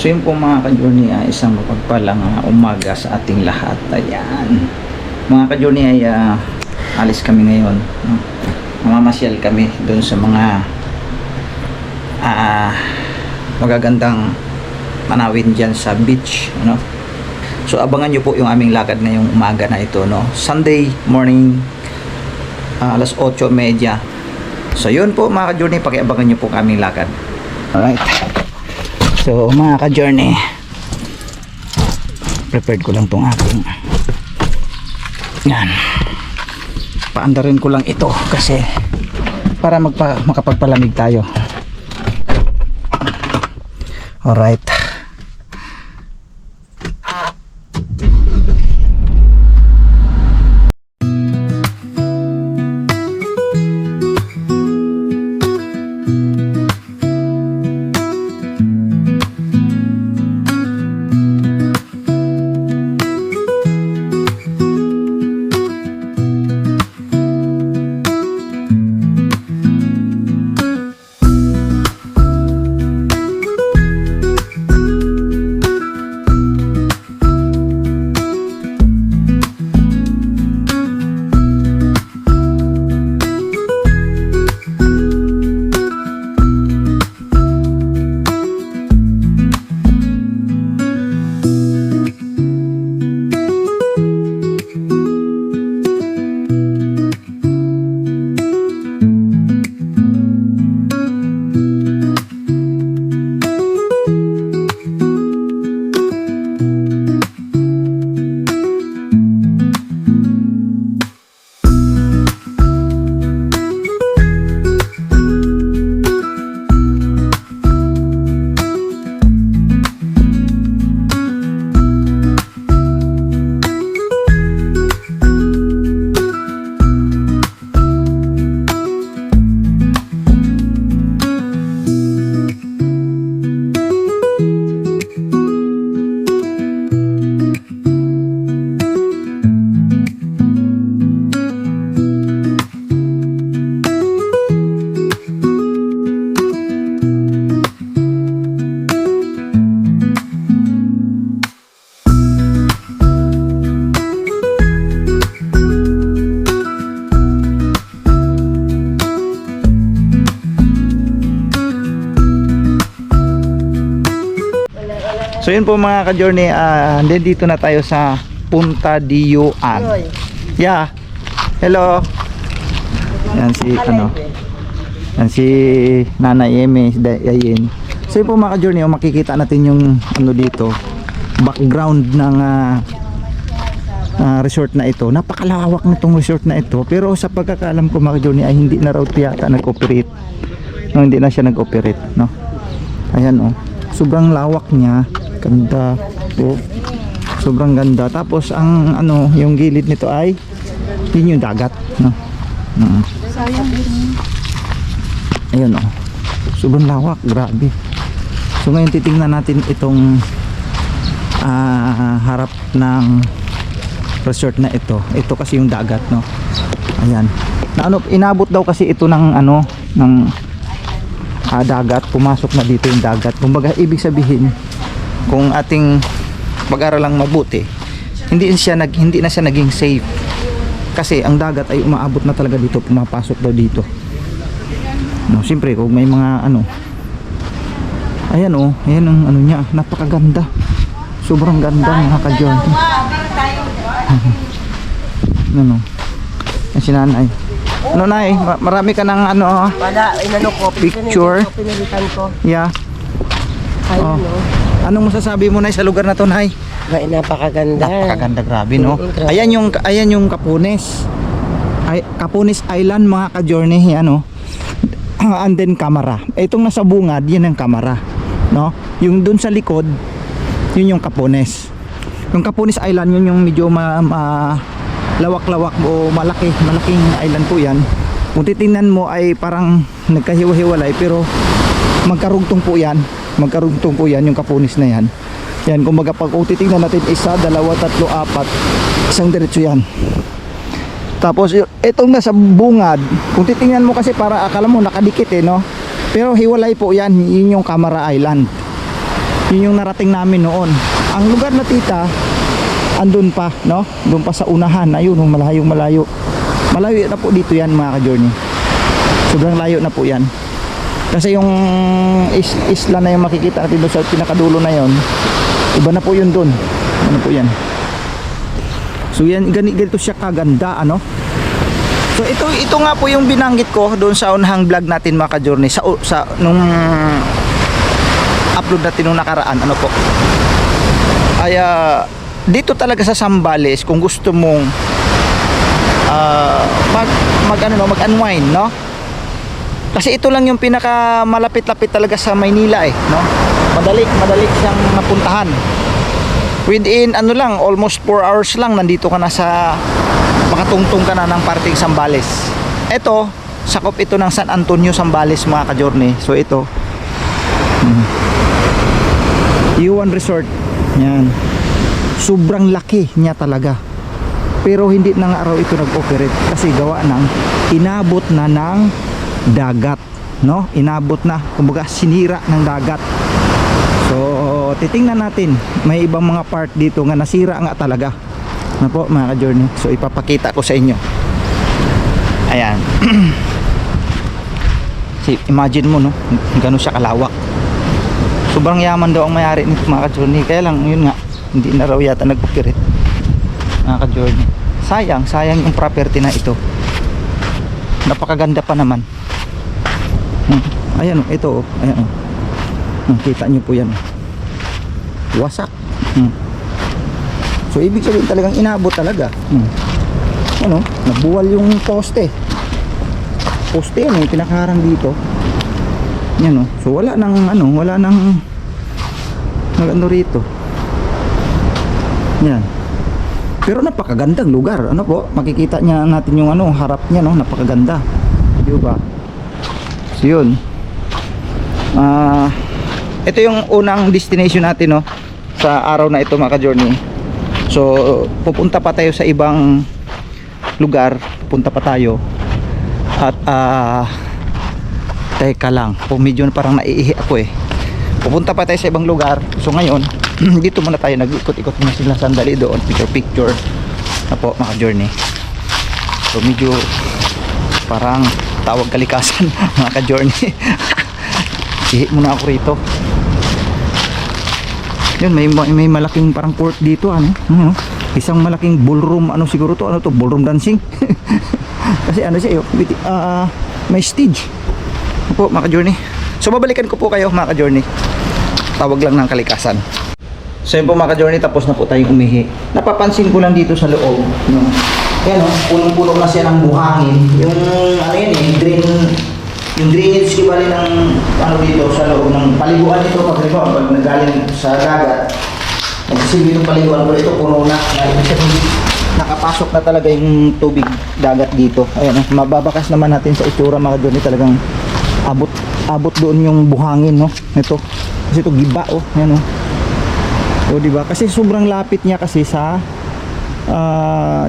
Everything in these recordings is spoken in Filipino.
So yun po mga ka-journey, isang mapagpalang umaga sa ating lahat. Ayan. Mga ka-journey ay alis kami ngayon. No? Mamamasyal kami doon sa mga magagandang manawin dyan sa beach. No? So abangan nyo po yung aming lakad ngayong umaga na ito. No? Sunday morning, alas 8:30. So yun po mga ka-journey, pakiabangan nyo po ang aming lakad. Alright. So mga ka-journey, prepared ko lang tong aking yan, paandarin ko lang ito kasi para makapagpalamig tayo. Alright. So yun po mga ka-journey, dito na tayo sa Punta Diuan. Yeah. Hello. Yan si yan si Nanay Eme Dayin. So yun po mga ka-journey, makikita natin yung dito, background ng resort na ito. Napakalawak nitong resort na ito, pero sa pagkakaalam ko mga ka-journey ay hindi na raw yata nag-operate. No, hindi na siya nag-operate, no. Ayan sobrang lawak niya. Ganda po, sobrang ganda. Tapos ang yung gilid nito ay yun yung dagat, no? Ayun sobrang lawak, grabe. So ngayon titingnan natin itong harap ng resort na ito. Ito kasi yung dagat, no? Ayan. Inabot daw kasi ito ng ng dagat, pumasok na dito yung dagat. Kumbaga ibig sabihin, kung ating pag-aralang mabuti, hindi na siya naging safe kasi ang dagat ay umaabot na talaga dito, pumapasok daw dito, no? Siyempre kung may mga ayan ayan ang niya, napakaganda, sobrang ganda mga ka-journey. Yan si Nanay. Nay, marami ka ng wala, ko picture, pinilitan ko. Yeah. Anong masasabi mo, Nay, sa lugar na to, Nay? Napakaganda. Napakaganda, grabe, no? Ayan yung Capones. Capones Island mga ka-journey, and then Camara. Itong nasa bungad, yan ang Camara, no? Yung dun sa likod, yun yung Capones. Yung Capones Island, yun yung medyo lawak-lawak o malaking island po yan. Kung titingnan mo ay parang nagkahiwa-hiwalay, pero magkarugtong po yan yung Capones na yan. Yan, kumbaga pag titingnan natin, 1, 2, 3, 4, isang diretso yan. Tapos itong nasa bungad, kung titingnan mo kasi para akala mo nakadikit no, pero hiwalay po yan. Yun yung Camara Island. Yun yung narating namin noon. Ang lugar na tita, andun pa, no? Doon pa sa unahan. Ayun, malayong malayo. Malayo na po dito yan mga ka-journey. Sobrang layo na po yan. Kasi yung isla na yung makikita natin doon sa pinakadulo na yon, iba na po yun doon. Ano po yan. So yan, ganito siya kaganda, ano? So ito nga po yung binanggit ko doon sa unahang vlog natin mga ka-journey, sa nung upload natin nung nakaraan, ano po. Ay dito talaga sa Zambales, kung gusto mong mag-unwind, no? Kasi ito lang yung pinaka malapit-lapit talaga sa Maynila no? Madali siyang napuntahan. Within almost 4 hours lang nandito ka na sa, makatungtong ka na ng parting Zambales. Ito, sakop ito ng San Antonio, Zambales mga ka-journey. So ito, U1 Resort. Yan. Sobrang laki niya talaga. Pero hindi na nga araw ito nag-operate kasi gawa ng inabot na ng dagat, no? Inabot na, kumbaga sinira ng dagat. So titingnan natin, may ibang mga part dito nga nasira nga talaga, na po mga ka-journey. So ipapakita ko sa inyo. Ayan. Imagine mo, no, gano'n siya kalawak. Sobrang yaman daw ang may-ari nito mga ka-journey. Kaya lang yun nga, hindi na raw yata nag-operate mga ka-journey. Sayang yung property na ito. Napakaganda pa naman. Ayan, ito, ayan. Kita nyo po yan. Wasak. So ibig sabihin talagang inabot talaga. Ano, nabuwal yung poste. Poste yan, pinakaharang dito. Yan, so wala nang rito. Yan. Pero napakagandang lugar. Ano po? Makikita niya natin yung harap niya, no? Napakaganda. Di ba? So yun. Ito yung unang destination natin, no? Sa araw na ito mga ka-journey. So pupunta pa tayo sa ibang lugar. Punta pa tayo. At teka lang. Medyo parang naiihi ako Pupunta pa tayo sa ibang lugar. So ngayon, dito muna tayo, nag-ikot-ikot muna sila sandali doon, picture na po mga journey. So medyo parang tawag kalikasan mga ka-journey. Ihi muna ako rito. Yun, may malaking parang court dito, isang malaking ballroom, siguro to, ballroom dancing. Kasi siya, may stage po mga ka-journey. So babalikan ko po kayo mga ka-journey. Tawag lang ng kalikasan. So yun po mga ka-journey, tapos na po tayong umihi. Napapansin ko lang dito sa loob, ayan punong-puno na siya ng buhangin. Yung yung drainage kibali ng dito sa loob ng paliguan nito pag nagaling sa dagat. Magsisilbi itong paliguan ko ito, puno na. Nakapasok na talaga yung tubig dagat dito. Ayan, mababakas naman natin sa itsura mga ka-journey, talagang abot doon yung buhangin, no? Ito. Kasi ito giba, ayan, O diba? Kasi sobrang lapit niya kasi sa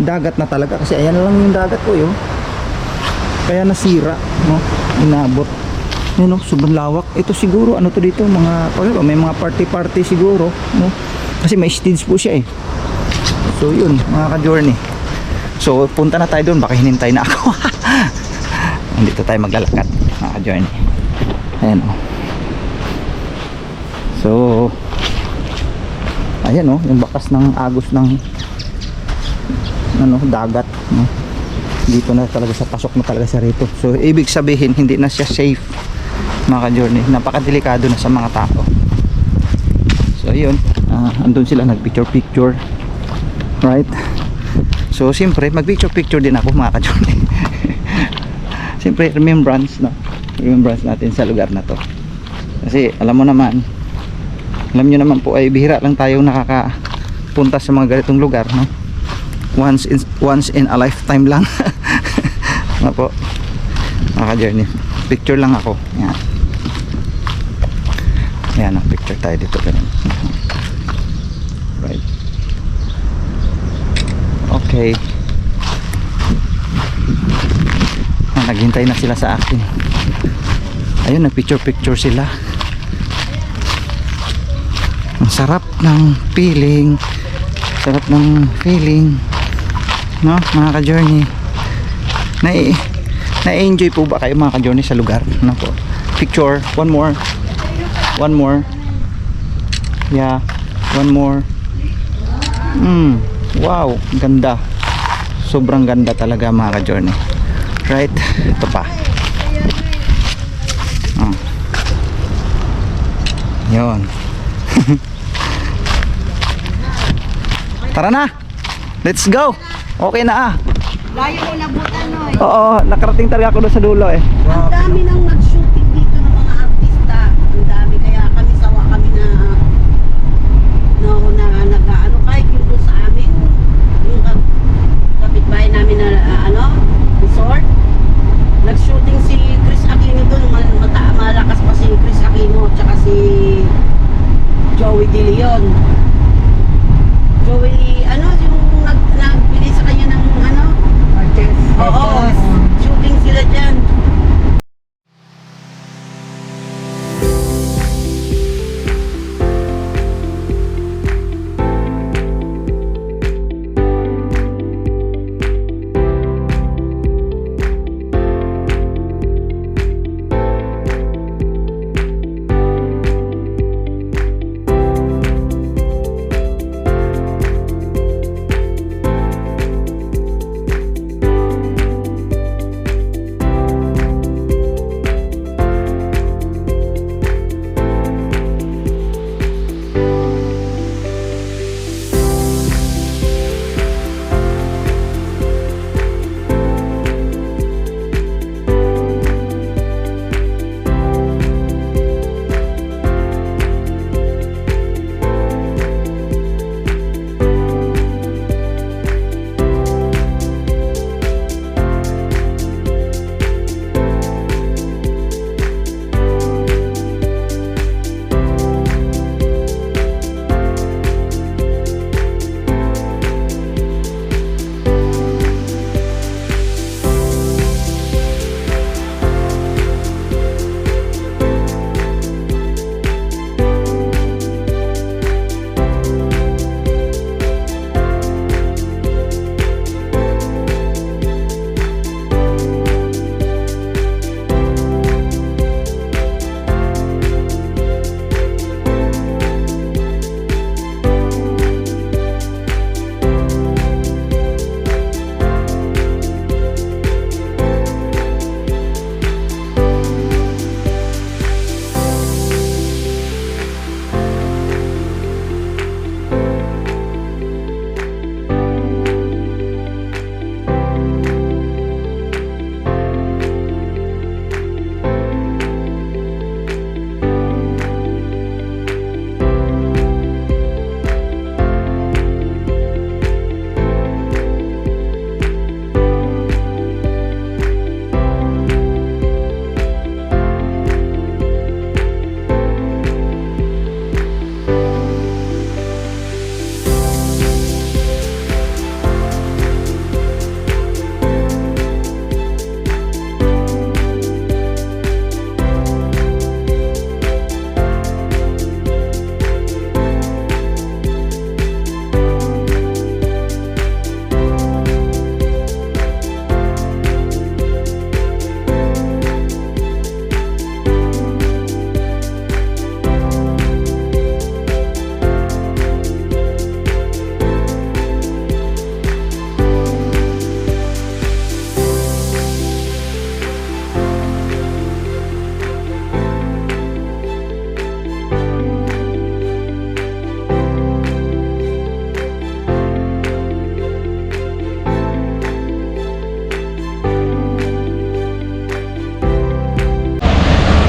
dagat na talaga. Kasi ayan lang yung dagat ko, kaya nasira, no? Inabot. Ayan, sobrang lawak. Ito siguro, to dito, may mga party siguro, no? Kasi may stage po siya, So yun, mga ka-journey. So punta na tayo doon, baka hinintay na ako. Dito tayo maglalakad, mga ka-journey. Ayan, So ayan, yung bakas ng agos ng dagat, no? Dito na talaga sa pasok na talaga siya rito. So ibig sabihin hindi na siya safe, mga ka-journey. Napakadelikado na sa mga tao. So yun, andun sila nagpicture, right? So siyempre magpicture din ako, mga ka-journey. Siyempre remembrance natin sa lugar na to. Kasi alam nyo naman po ay bihira lang tayong nakakapunta sa mga ganitong lugar, no? Once in a lifetime lang. Ano po, mga ka-journey, picture lang ako. Yan, picture tayo dito, ganun. Right. Okay. Naghintay na sila sa akin. 'natin. Ayun, nagpicture sila. sarap ng feeling. Sarap ng feeling. No, mga ka-journey. Na-enjoy po ba kayo mga ka-journey sa lugar? Ano po? Picture, one more. One more. Yeah, one more. Wow, ganda. Sobrang ganda talaga mga ka-journey. Right? Ito pa. Yun. Tara na. Let's go. Okay na Layo mo nabutan, no? Oo, nakarating talaga ako doon sa dulo eh. Ang dami nang nag-shooting dito ng mga artista. Ang dami. Kaya kami sawa kami na nag-ano kahit yung doon sa amin. Yung kapitbahay namin na resort. Nag-shooting si Chris Aquino doon. Malakas pa si Chris Aquino tsaka si Joey De Leon. Joey, yung nagbili sa kanya ng Oo, shooting sila dyan.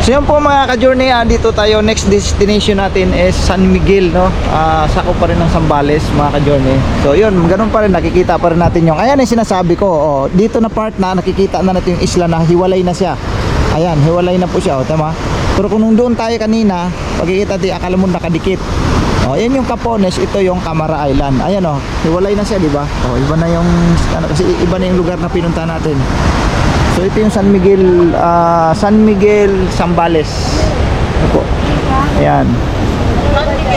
So yun po mga ka-journey, dito tayo, next destination natin is San Miguel, no? Sakop pa rin ng Zambales mga ka-journey. So yun, ganun pa rin, nakikita pa rin natin yung, ayan yung sinasabi ko, dito na part na nakikita na natin yung isla na hiwalay na siya. Ayan, hiwalay na po siya, tama? Pero kung nung doon tayo kanina, pagkikita natin, akala mo nakadikit. Yan yung Capones, ito yung Camara Island. Ayan hiwalay na siya, di ba? Iba na yung, kasi iba na yung lugar na pinunta natin. So ito yung San Miguel, Zambales. Ito po. Ayan.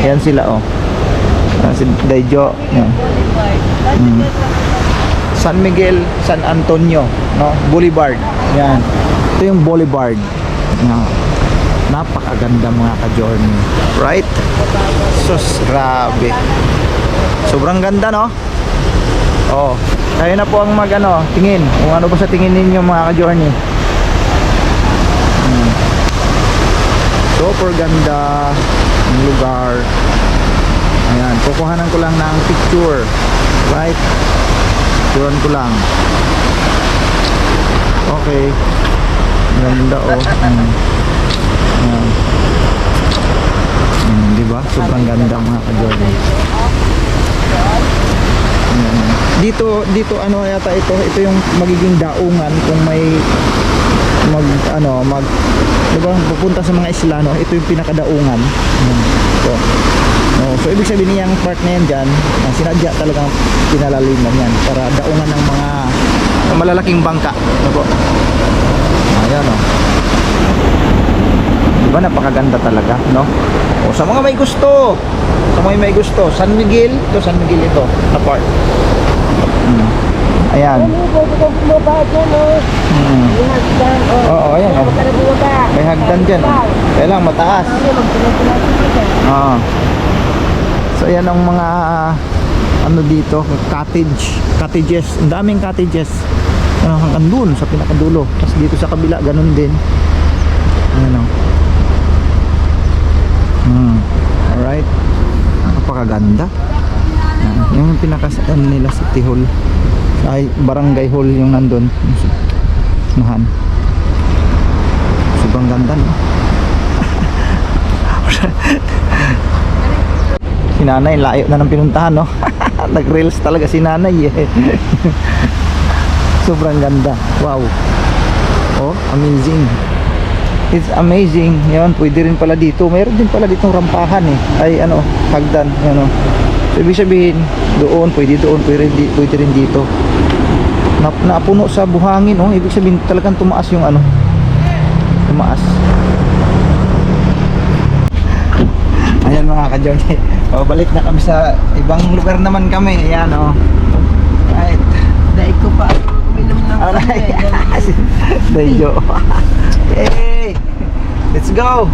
Ayan sila, oh. Si Daijo. Yan. San Miguel, San Antonio, no? Boulevard. Yan. Ito yung Boulevard. Yan. Napakaganda mga ka-journey. Right? Sus, grabe. Sobrang ganda, no? Oh, kayo na po ang tingin. Kung ano ba sa tingin ninyo mga ka-journey. Super ganda ng lugar. Ayan, kukuhanan ko lang ng picture. Right? Picturean ko lang. Okay. Ganda, oh. Ayan. Diba? Sobrang ganda mga ka-journey. Dito ano yata ito yung magiging daungan kung may diba, pupunta sa mga isla, no? Ito yung pinakadaungan. So ibig sabihin niyang part na yan dyan, sinadya talagang pinalaliman yan para daungan ng mga malalaking bangka, no po? Ayan, oh. Diba, napakaganda talaga, no? O, sa mga may gusto, San Miguel ito na part. Ayan. Oo, ayan, oh. May hagdan dyan, oh. Kaya lang mataas. So ayan ang mga dito, cottages, ang daming cottages hanggang dun sa pinakadulo. Tapos dito sa kabila ganun din. Ayan, oh. Alright, napakaganda. Yung pinakasaan nila City Hall ay Barangay Hall yung nandun nahan. Sobrang ganda, no? Si nanay, layo na ng pinuntahan, no? Nag-reels talaga si nanay, eh. Sobrang ganda. Wow. Oh, amazing. It's amazing. Yan, pwede rin pala dito. Mayroon din pala ditong rampahan, eh. Ay, hagdan. Yan, oh. So, ibig sabihin, pwede rin dito. Napuno sa buhangin, oh. Ibig sabihin, talagang tumaas yung tumaas. Ayan mga ka-journey. Balik na kami sa ibang lugar naman kami. Ayan, oh. Right. Daig ko pa uminom ng Alright. Daijo. Hey! Let's go!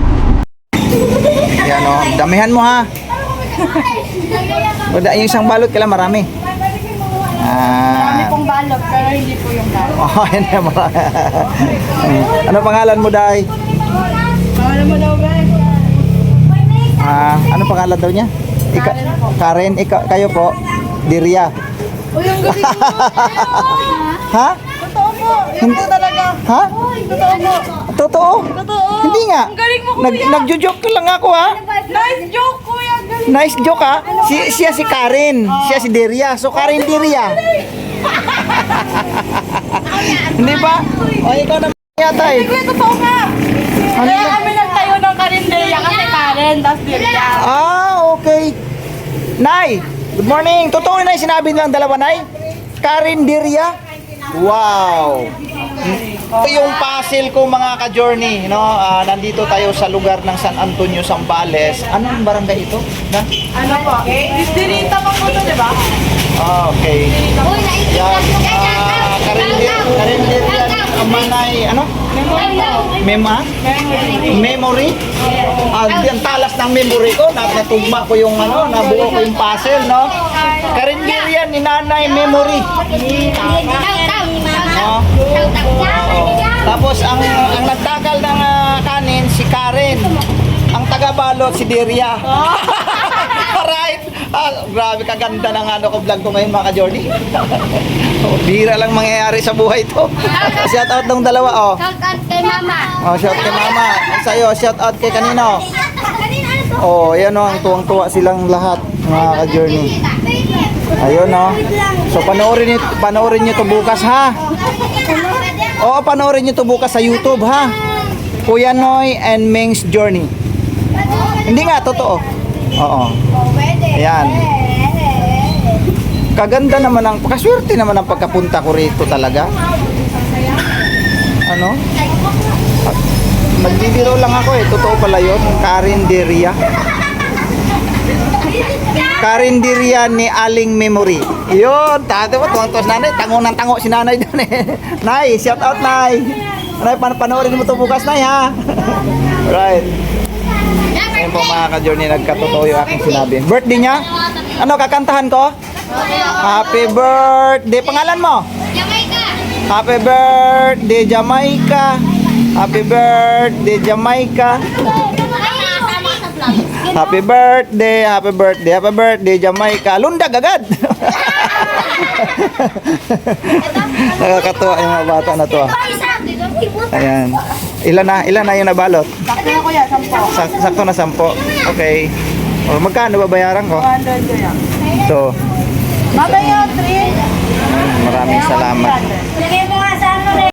Ayan, oh. Damihan mo, ha? Yung isang balot kailan marami. Marami pong balot, pero hindi po yung balot. Oh, yan na marami. Ano pangalan mo, Day? Pangalan mo daw, guys? Ano pangalan daw niya? Karen. Kayo po? Diria. Uy, ang galing mo! Ha? Totoo po! Hindi talaga! Ha? Totoo po! Totoo? Totoo! Hindi nga. Ang galing mo, kuya! Nagjo-joke lang ako, ha? Nice joke, kuya! Ang galing! Nice joke, ha? Siya si Karen. Siya si Diria. So, Karen Diria. Hindi ba? O, ikaw na yata, eh. Kuya, totoo nga! Kaya kami nagtayo ng karinderya kasi Karen, tas Dirya. Okay. Nay, good morning. Totoo na yung sinabi nilang dalawa, Nay? Karen Diria. Wow. Ito yung puzzle ko mga ka-journey, no? Nandito tayo sa lugar ng San Antonio, Zambales. Anong barangay ito? Ano po? Dirita pa po ito, di ba? Okay. Yan. Karinderya Manay, Memory? Ang talas ng memory ko, natugma ko yung nabuo ko yung puzzle, no? Karinderya ni Nanay Memory. No? Tapos ang nagtagal ng kanin si Karen. Ang taga-balot si Diria. Right? Grabe kaganda ng vlog ko ngayon mga ka-Jordy. Bira lang mangyayari sa buhay to. Shout out ng dalawa, oh. Shout out kay mama. Oh, shout kay mama. Sa'yo, shout out kay kanino. Oh, ayan, oh, ang tuwang-tuwa silang lahat mga ka-Journey. Ayun, oh. So panoorin niyo to bukas, ha. Oo, panoorin niyo to bukas sa YouTube, ha. Kuya Noy and Ming's Journey. Hindi nga, totoo. Oo. Ayan. Kaganda naman kaswerte naman ang pagkapunta ko rito talaga. Nagbibiro lang ako, eh. Totoo pala yun. Karinderya. Karinderya ni Aling Memory. Yun, tato mo, tuwang-tuwas nanay. Tango ng tango si nanay doon eh. Nay, shout out nay. Nay, panoorin mo ito bukas nay ha. Right. Ayun po mga ka-journey, nagkatotoo yung aking sinabi. Birthday niya? Ano, kakantahan ko? Happy birthday. Pangalan mo? Happy birthday, Jamaica. Happy birthday, Jamaica. Happy birthday, happy birthday, happy birthday, Jamaica. Lundag agad. Nakakatuwa yung mga bata na to. Ayan. Ilan na yung nabalot? Sakto na kuya, 10. Sakto na 10. Okay. O, magkano babayaran ko? 200 kuya. Ito. Mamaya 3. Maraming salamat. Lagay mo nga sa ano na.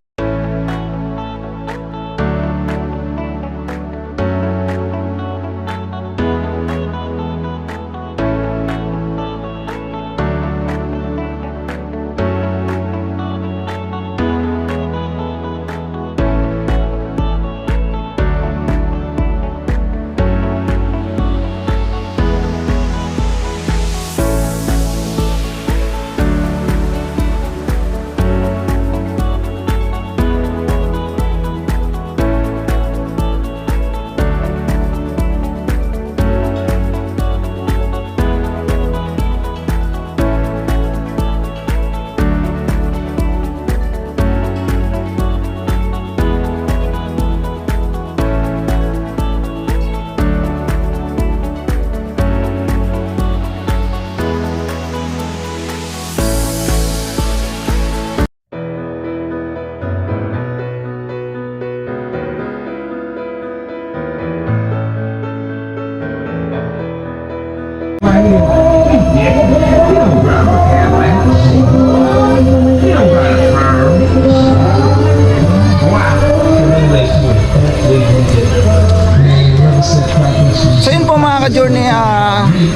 So yun po mga ka-journey,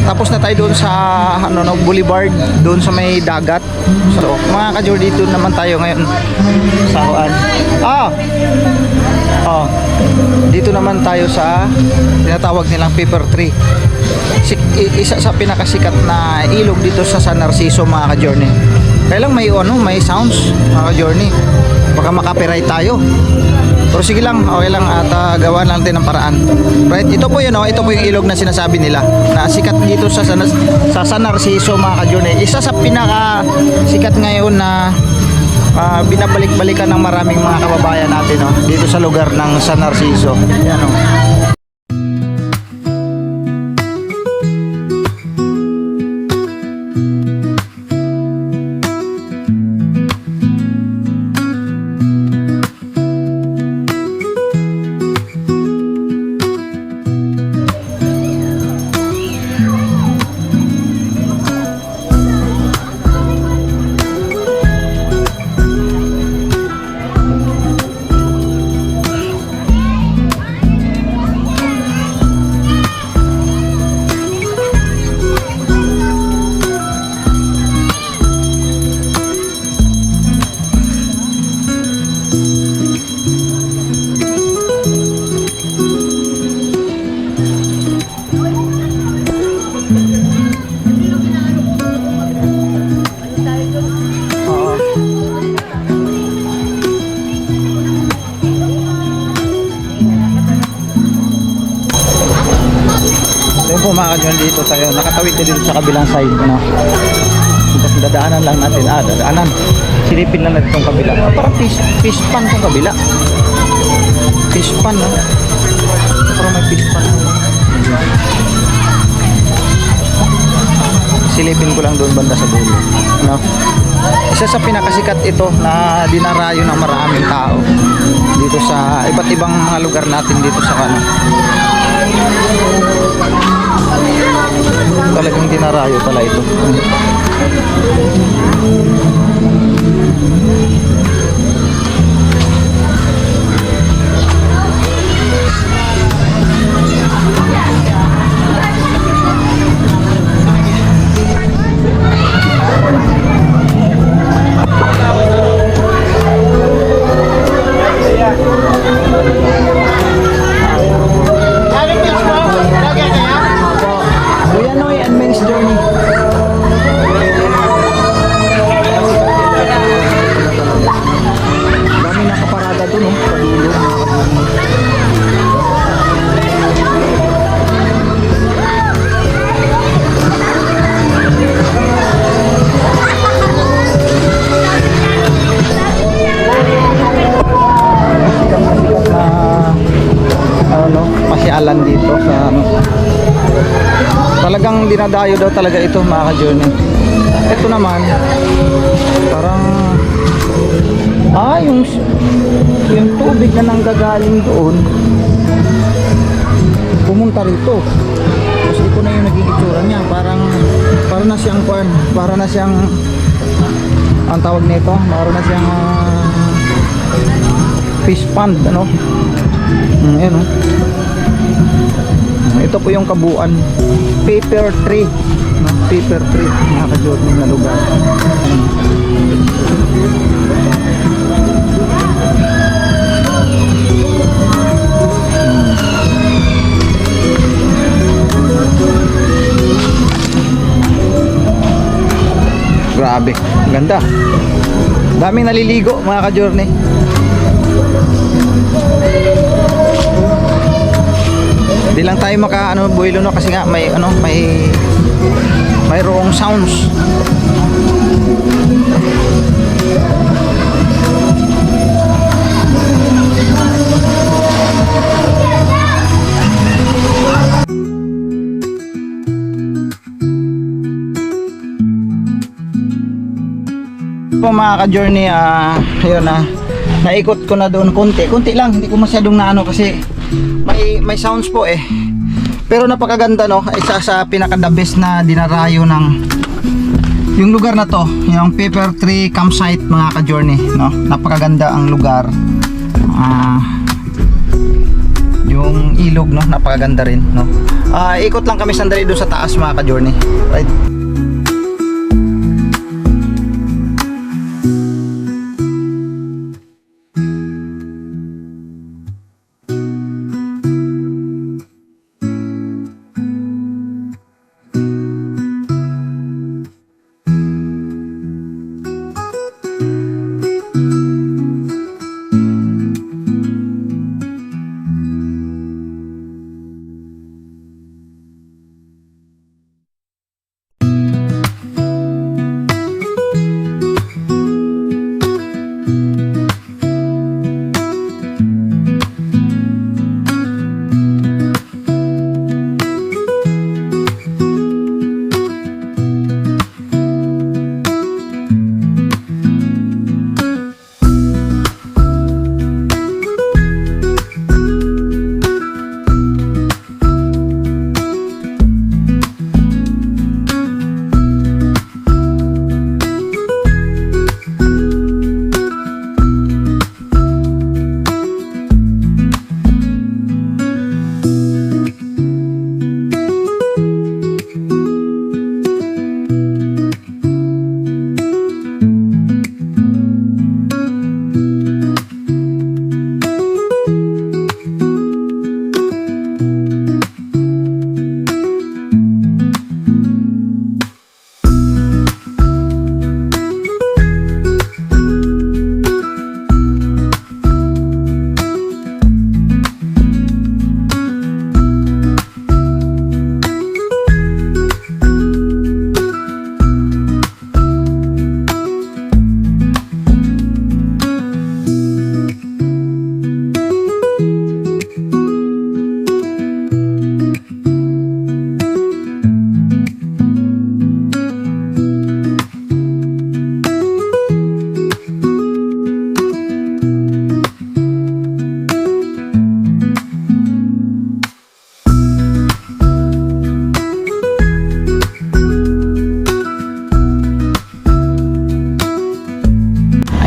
tapos na tayo doon sa boulevard, doon sa may dagat. So mga ka-journey, doon naman tayo ngayon sa Juan. Dito naman tayo sa tinatawag nilang Paper Tree. Isa sa pinakasikat na ilog dito sa San Narciso mga ka-journey. Kaya lang may sounds mga ka-journey. Baka makapiright tayo. Pero sige lang, okay lang at gawa natin ng paraan. Right, ito po yun, ito po yung ilog na sinasabi nila na sikat dito sa San Narciso mga ka-journey. Isa sa pinaka sikat ngayon na binabalik-balikan ng maraming mga kababayan natin dito sa lugar ng San Narciso. Yan po mga ka-journey, dito tayo nakatawid na dito sa kabilang side dadaanan lang natin dadaanan silipin lang natin itong kabila parang fish pan itong kabila fish pan parang may fish pan silipin ko lang doon banda sa dulo isa sa pinakasikat ito na dinarayo ng maraming tao dito sa iba't ibang mga lugar natin dito sa talagang dinarayo pala ito. Napakadayo daw talaga ito mga ka-journey. Ito naman parang yung tubig na nanggagaling doon pumunta rito. Tapos ito na yung naging itsura niya. Parang na siyang para na siyang ang tawag nito, para na siyang fish pond, ano? Ayan, oh. Ito po yung kabuuan. Paper tree, no? Paper tree, mga ka-journey na lugar. Grabe, ganda. Daming naliligo mga ka-journey. Di lang tayo maka buhilo no kasi nga may mayroong sounds. Po mga ka-journey, ayun naikot ko na doon konti lang, hindi ko masyadong naano kasi may sounds po eh. Pero napakaganda no, isa sa pinaka the best na dinarayo ng yung lugar na to, yung Paper Tree Campsite mga ka-journey, no. Napakaganda ang lugar. Yung ilog no, napakaganda rin no. Ikot lang kami sandali doon sa taas mga ka-journey. Right.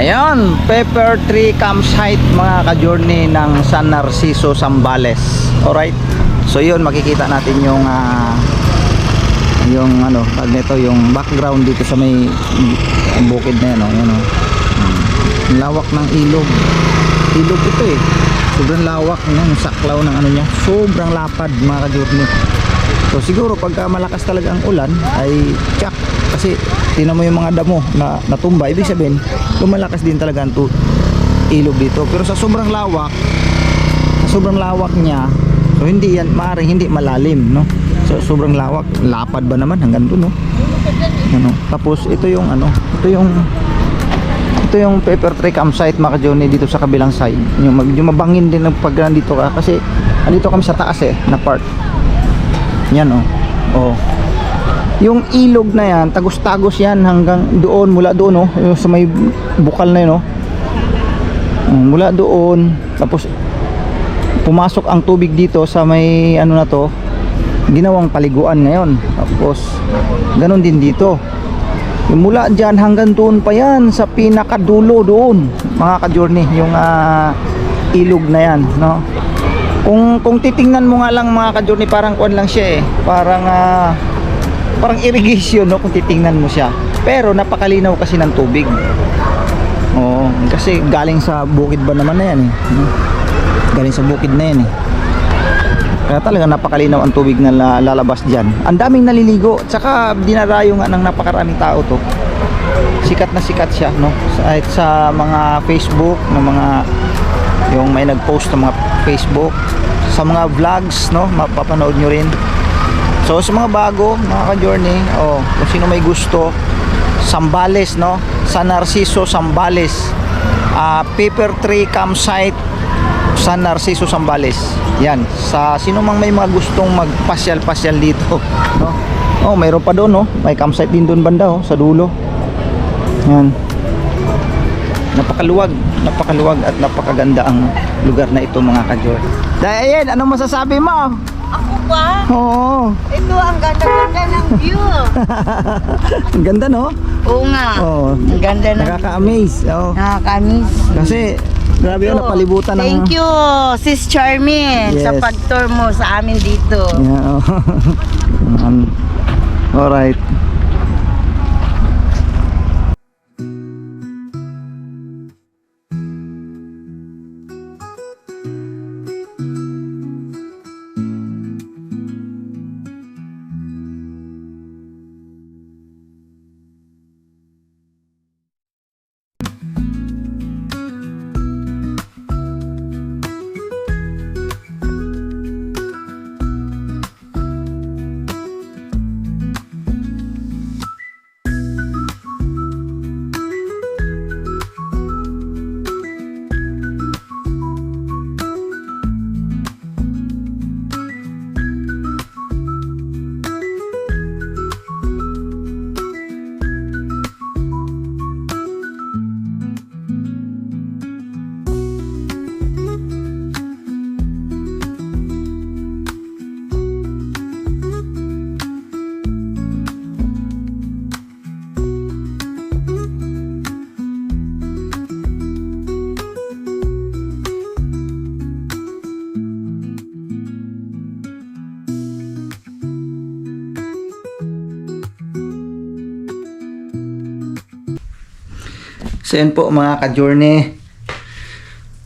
Ayun, Paper Tree Campsite mga ka-journey ng San Narciso, Zambales. Alright. So yun, makikita natin yung tag nito, yung background dito sa may bukid na yan, oh. Ang lawak ng ilog. Ilog ito eh. Sobrang lawak ng saklaw ng niya. Sobrang lapad mga ka-journey. So siguro pagka malakas talaga ang ulan ay tsak, kasi tingnan mo yung mga damo na natumba, ibig sabihin lumalakas din talaga ang ilog dito. Pero sa sobrang lawak niya, so hindi yan, maaaring hindi malalim, no? So sobrang lawak, lapad ba naman hanggang doon, no? Tapos ito yung Paper Tree Campsite mga ka-journey dito sa kabilang side. Yung mabangin din pag nandito ka, kasi andito kami sa taas eh na part. Yan oh. Yung ilog na yan, tagos-tagos yan hanggang doon, mula doon, oh, yung sa may bukal na yun, oh. Mula doon, tapos pumasok ang tubig dito sa may ano na to, ginawang paliguan ngayon. Tapos ganun din dito. Yung mula dyan hanggang doon pa yan sa pinakadulo doon, mga ka-journey, yung ilog na yan, no? Kung titingnan mo nga lang, mga ka-journey, parang kuan lang siya eh. Parang irrigation, no, kung titingnan mo siya. Pero napakalinaw kasi ng tubig. Oo, kasi galing sa bukid ba naman na yan eh. Galing sa bukid na yan eh. Kaya talaga napakalinaw ang tubig na lalabas dyan. Ang daming naliligo. At saka dinarayo nga ng napakaraming tao to. Sikat na sikat siya, no? Sa mga Facebook, na mga yung may nag-post ng mga Facebook, sa mga vlogs, no? Mapapanood nyo rin. So sa mga bago, mga ka-journey, kung sino may gusto, Zambales, no? San Narciso, Zambales, Paper Tree Campsite, San Narciso, Zambales. Yan, sa sino mang may mga gustong magpasyal-pasyal dito, no? Mayroon pa doon, no? May campsite din doon banda, sa dulo. Yan. Napakaluwag at napakaganda ang lugar na ito, mga ka-journey. Dahil ayan, anong masasabi mo? Ako ba? Oo. Ito ang ganda-ganda ng view. Ang ganda, no? Oo nga. Oo. Ang ganda ng Nakaka-amaze. Oo. nakakamiss. Kasi grabe yun, napalibutan ng... Thank you, Sis Charmin, sa Yes. pag-tour mo sa amin dito. Yeah, alright. So yun po, mga ka-journey,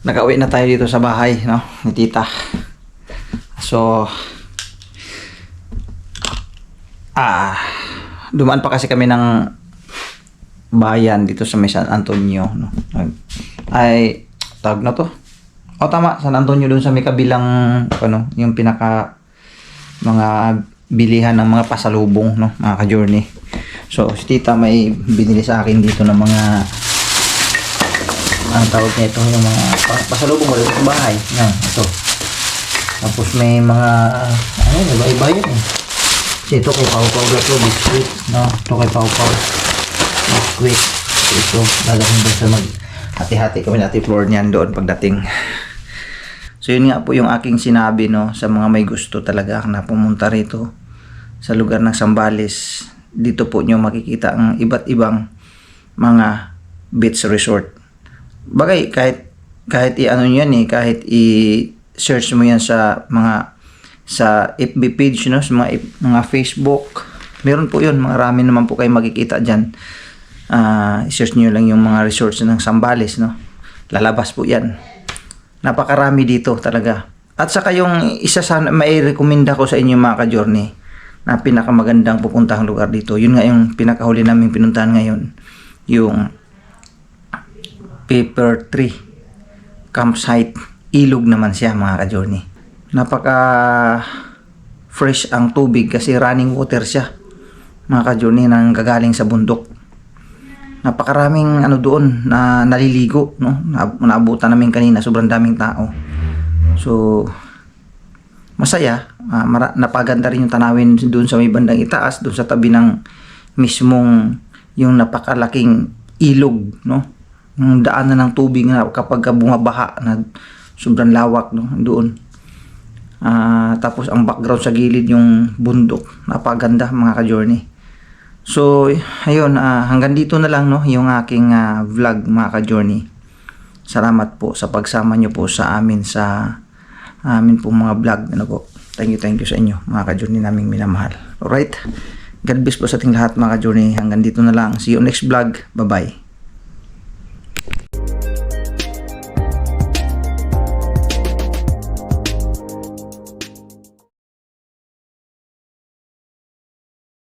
nakauwi na tayo dito sa bahay, no, ni tita. So dumaan pa kasi kami ng bayan dito sa may San Antonio, no? Ay tawag na to, tama, San Antonio, dun sa may kabilang yung pinaka mga bilihan ng mga pasalubong, no, mga ka-journey. So si tita may binili sa akin dito ng mga ang tawag niya ito, yung mga pasalubong ulit sa bahay. Yan, ito. Tapos may mga iba-iba yun eh. Kasi ito kay Pau Pau na to, biscuit, no? Ito kay Pau Pau, biscuit. Ito, lalagyan doon sa hati-hati kami natin floor niyan doon pagdating. So yun nga po yung aking sinabi, no, sa mga may gusto talaga na pumunta rito sa lugar ng Zambales. Dito po nyo makikita ang iba't ibang mga beach resort. Bagay, kahit i-ano yan eh, kahit i-search mo yan sa FB page, no, sa mga Facebook, meron po yun, marami naman po kayo makikita dyan. I-search nyo lang yung mga resorts ng Zambales, no, lalabas po yan. Napakarami dito talaga. At saka yung isa sa mai-recommenda ko sa inyo, mga ka-journey, na pinakamagandang pupuntahang lugar dito, yun nga yung pinakahuli naming pinuntahan ngayon, yung Paper Tree Campsite. Ilog naman siya, mga ka-journey. Napaka fresh ang tubig kasi running water siya, mga ka-journey, nang gagaling sa bundok. Napakaraming doon na naliligo, no? Naabutan namin kanina, sobrang daming tao. So masaya. Napaganda rin yung tanawin doon sa may bandang itaas, doon sa tabi ng mismong yung napakalaking ilog, no? Yung daanan ng tubig na kapag bumabaha na sobrang lawak, no? Doon. Tapos ang background sa gilid yung bundok. Napaganda mga ka-journey. So, ayun, hanggang dito na lang, no, yung aking vlog mga ka-journey. Salamat po sa pagsama nyo po sa amin sa amin po mga vlog. Ano po. Thank you sa inyo mga ka-journey naming minamahal. Alright? God bless po sa ating lahat mga ka-journey. Hanggang dito na lang. See you next vlog. Bye-bye.